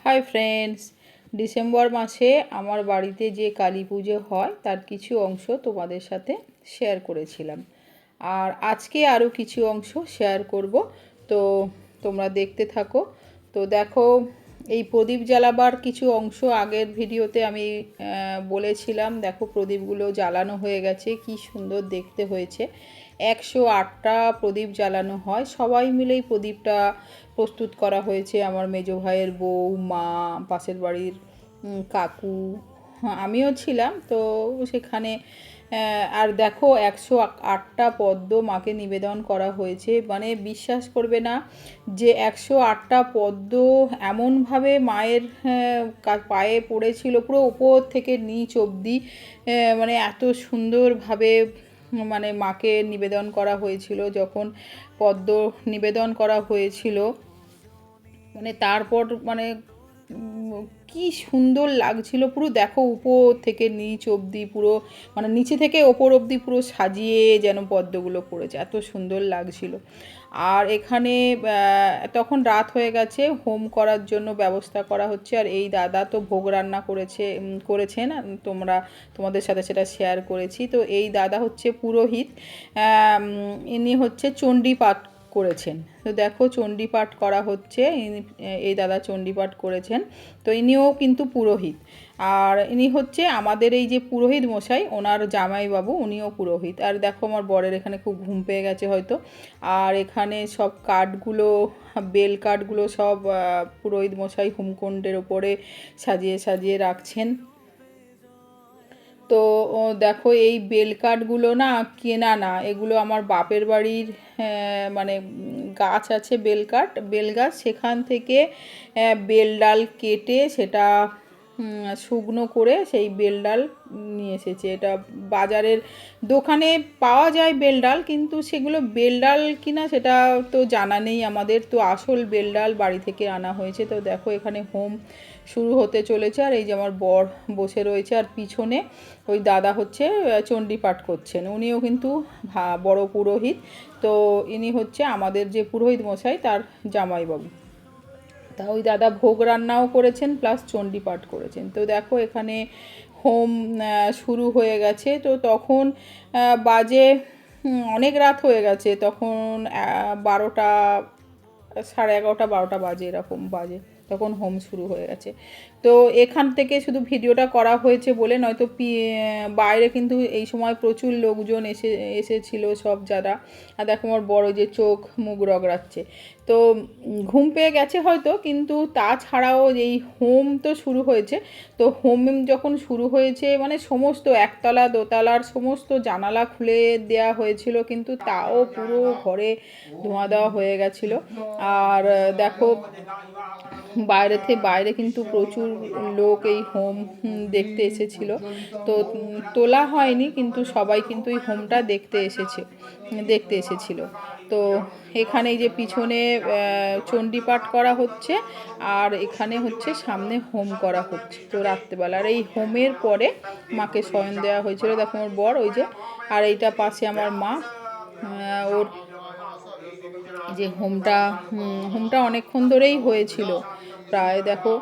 Hi friends, December মাসে আমার বাড়িতে যে কালী পুজো হয় তার কিছু অংশ তোমাদের সাথে শেয়ার করেছিলাম। আর আজকে আরও কিছু অংশ শেয়ার করব, তো তোমরা দেখতে থাকো। তো দেখো, এই প্রদীপ জ্বালাবার কিছু অংশ আগের ভিডিওতে আমি বলেছিলাম। দেখো, প্রদীপগুলো জ্বালানো হয়ে গেছে, কি সুন্দর দেখতে হয়েছে। 108টা প্রদীপ জ্বালানো হয়, সবাই মিলেই প্রদীপটা প্রস্তুত করা হয়েছে। আমার মেজো ভাইয়ের বউ, মা, পাশের বাড়ির কাকু, আমিও ছিলাম তো সেখানে। আর দেখো, 108টা পদ্ম মাকে নিবেদন করা হয়েছে। মানে বিশ্বাস করবে না যে 108টা পদ্ম এমনভাবে মায়ের পায়ে পড়েছিল, পুরো উপর থেকে নিচ অবধি। মানে এত সুন্দরভাবে মানে মাকে নিবেদন করা হয়েছিল। যখন পদ্ম নিবেদন করা হয়েছিল, মানে তারপর মানে কি সুন্দর লাগছিল পুরো। দেখো, উপর থেকে নিচ অবধি পুরো, মানে নিচে থেকে ওপর অবধি পুরো সাজিয়ে যেন পদ্মগুলো পড়েছে, এত সুন্দর লাগছিল। আর এখানে তখন রাত হয়ে গেছে, হোম করার জন্য ব্যবস্থা করা হচ্ছে। আর এই দাদা তো ভোগ রান্না করেছেন, তোমাদের সাথে সেটা শেয়ার করেছি। তো এই দাদা হচ্ছে পুরোহিত, ইনি হচ্ছে চণ্ডী পাঠ করেছেন। তো দেখো, চণ্ডী পাঠ করা হচ্ছে, এই দাদা চণ্ডী পাঠ করেছেন। তো ইনিও কিন্তু পুরোহিত। আর ইনি হচ্ছে আমাদের এই যে পুরোহিত মশাই, ওনার জামাইবাবু, উনিও পুরোহিত। আর দেখো, আমার বরের এখানে খুব ঘুম পেয়ে গেছে হয়তো। আর এখানে সব কাঠগুলো, বেল কাঠগুলো সব পুরোহিত মশাই হোমকুণ্ডের ওপরে সাজিয়ে সাজিয়ে রাখছেন। তো দেখো, এই বেল কাঠগুলো না কেনা না, এগুলো আমার বাপের বাড়ির মানে গাছ আছে, বেল গাছ, সেখান থেকে বেল ডাল কেটে সেটা শুকনো করে সেই বেল ডাল নিয়ে এসেছে। এটা বাজারের দোকানে পাওয়া যায় বেল ডাল, কিন্তু সেগুলো বেল ডাল কিনা সেটা তো জানা নেই আমাদের। তো আসল বেল ডাল বাড়ি থেকে আনা হয়েছে। তো দেখো, এখানে হোম শুরু হতে চলেছে। আর এই যে আমার বর বসে রয়েছে, আর পিছনে ওই দাদা হচ্ছে চণ্ডী পাঠ করছেন, উনিও কিন্তু বড় পুরোহিত। তো ইনি হচ্ছে আমাদের যে পুরোহিত মশাই, তার জামাইবাবু। তা ওই দাদা ভোগ রান্নাও করেছেন, প্লাস চণ্ডী পাঠ করেছেন। তো দেখো, এখানে হোম শুরু হয়ে গেছে। তো তখন বাজে অনেক রাত হয়ে গেছে, তখন 12টা, 11:30, 12টা বাজে, এরকম বাজে, তখন হোম শুরু হয়ে গেছে। তো এখান থেকে শুধু ভিডিওটা করা হয়েছে বলে, নয়তো বাইরে কিন্তু এই সময় প্রচুর লোকজন এসেছিল সব যারা। আর দেখো, আমার বড় যে চোখ মুখ রগড়াচ্ছে। তো ঘুম পেয়ে গেছে হয়তো, কিন্তু তাছাড়াও এই হোম তো শুরু হয়েছে। তো হোম যখন শুরু হয়েছে, মানে সমস্ত একতলা দোতলার সমস্ত জানালা খুলে দেওয়া হয়েছিল, কিন্তু তাও পুরো ঘরে ধোঁয়া দেওয়া হয়ে গেছিলো। আর দেখো, বাইরে কিন্তু প্রচুর লোক এই হোম দেখতে এসেছিল। তো তোলা হয়নি, কিন্তু সবাই কিন্তু এই হোমটা দেখতে এসেছিল। তো এখানে এই যে পিছনে চণ্ডী পাঠ করা হচ্ছে, আর এখানে হচ্ছে সামনে হোম করা হচ্ছে। তো রাত্রেবেলা, আর এই হোমের পরে মাকে শয়ন দেওয়া হয়েছিল। দেখো, আমার বর ওই যে, আর এইটা পাশে আমার মা। ওর যে হোমটা অনেকক্ষণ ধরেই হয়েছিল প্রায়। দেখো,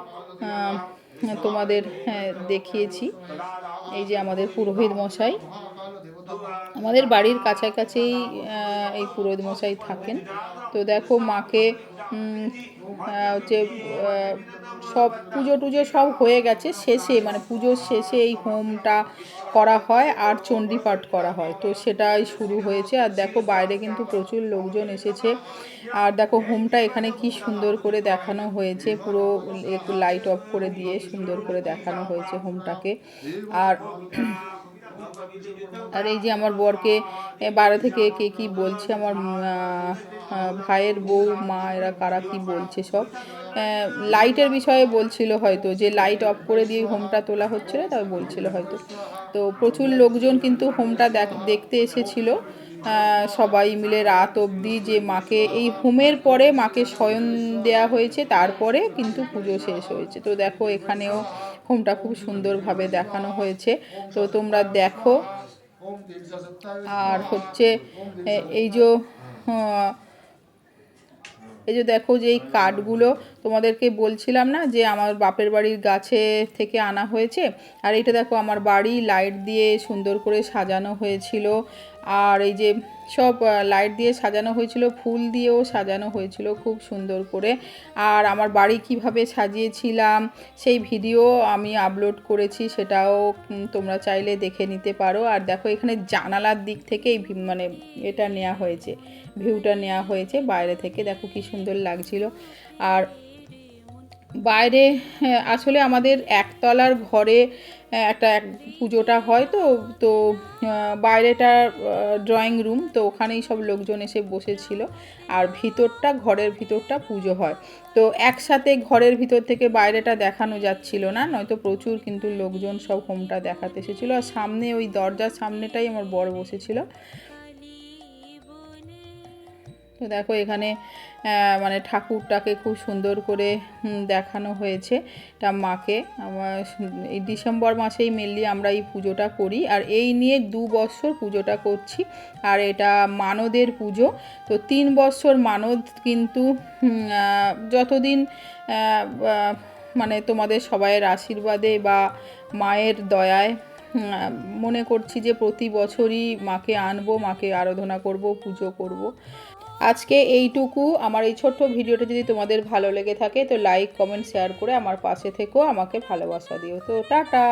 তোমাদের দেখিয়েছি। এই যে আমাদের পুরোহিত মশাই, আমাদের বাড়ির কাছাকাছিই এই পুরোহিত মশাই থাকেন। তো দেখো, মাকে হচ্ছে সব পুজো টুজো সব হয়ে গেছে, শেষে মানে পুজোর শেষে এই হোমটা করা হয় আর চণ্ডী পাঠ করা হয়। তো সেটাই শুরু হয়েছে। আর দেখো, বাইরে কিন্তু প্রচুর লোকজন এসেছে। আর দেখো, হোমটা এখানে কি সুন্দর করে দেখানো হয়েছে, পুরো লাইট অফ করে দিয়ে সুন্দর করে দেখানো হয়েছে হোমটাকে। আর আর এই যে আমার বরকে বাইরে থেকে কে কি বলছে, আমার ভাইয়ের বউ, মা, এরা কারা কি বলছে সব। লাইটের বিষয়ে বলছিল হয়তো, যে লাইট অফ করে দিয়ে হোমটা তোলা হচ্ছিল, তবে বলছিল হয়তো। তো প্রচুর লোকজন কিন্তু হোমটা দেখতে এসেছিল, সবাই মিলে রাত অবধি। যে মাকে এই হোমের পরে মাকে শয়ন দেওয়া হয়েছে, তারপরে কিন্তু পুজো শেষ হয়েছে। তো দেখো, এখানেও হোমটা খুব সুন্দরভাবে দেখানো হয়েছে, তো তোমরা দেখো। আর হচ্ছে এই যে দেখো, যে এই কাঠগুলো তোমাদেরকে বলছিলাম না যে আমার বাপের বাড়ির গাছে থেকে আনা হয়েছে। আর এটা দেখো আমার বাড়ি লাইট দিয়ে সুন্দর করে সাজানো হয়েছিল। আর এই যে সব লাইট দিয়ে সাজানো হয়েছিল, ফুল দিয়েও সাজানো হয়েছিল খুব সুন্দর করে। আর আমার বাড়ি কিভাবে সাজিয়েছিলাম সেই ভিডিও আমি আপলোড করেছি, সেটাও তোমরা চাইলে দেখে নিতে পারো। আর দেখো এখানে জানালার দিক থেকে এই মানে এটা নেওয়া হয়েছে, ভিউটা নেওয়া হয়েছে বাইরে থেকে, দেখো কি সুন্দর লাগছিল। আর বাইরে আসলে আমাদের একতলার ঘরে একটা পুজোটা হয়, তো তো বাইরেটা ড্রয়িং রুম, তো ওখানেই সব লোকজন এসে বসেছিল। আর ভিতরটা, ঘরের ভিতরটা পুজো হয়, তো একসাথে ঘরের ভিতর থেকে বাইরেটা দেখানো যাচ্ছিল না, নয়তো প্রচুর কিন্তু লোকজন সব হোমটা দেখাতে এসেছিলো। আর সামনে ওই দরজার সামনেটাই আমার বর বসেছিল। তো দেখো এখানে মানে ঠাকুরটাকে খুব সুন্দর করে দেখানো হয়েছে, এটা মাকে। আমার এই ডিসেম্বর মাসেই মেনলি আমরা এই পুজোটা করি, আর এই নিয়ে 2 বছর পুজোটা করছি। আর এটা মানদের পুজো, তো 3 বছর মানদ, কিন্তু যতদিন মানে তোমাদের সবাইয়ের আশীর্বাদে বা মায়ের দয়ায় মনে করছি যে প্রতি বছরই মাকে আনবো, মাকে আরাধনা করব, পুজো করব। আজকে এইটুকু। আমার এই ছোট্ট ভিডিওটা যদি তোমাদের ভালো লেগে থাকে তো লাইক, কমেন্ট, শেয়ার করে আমার পাশে থেকো, আমাকে ভালোবাসা দিও। তো টাটা।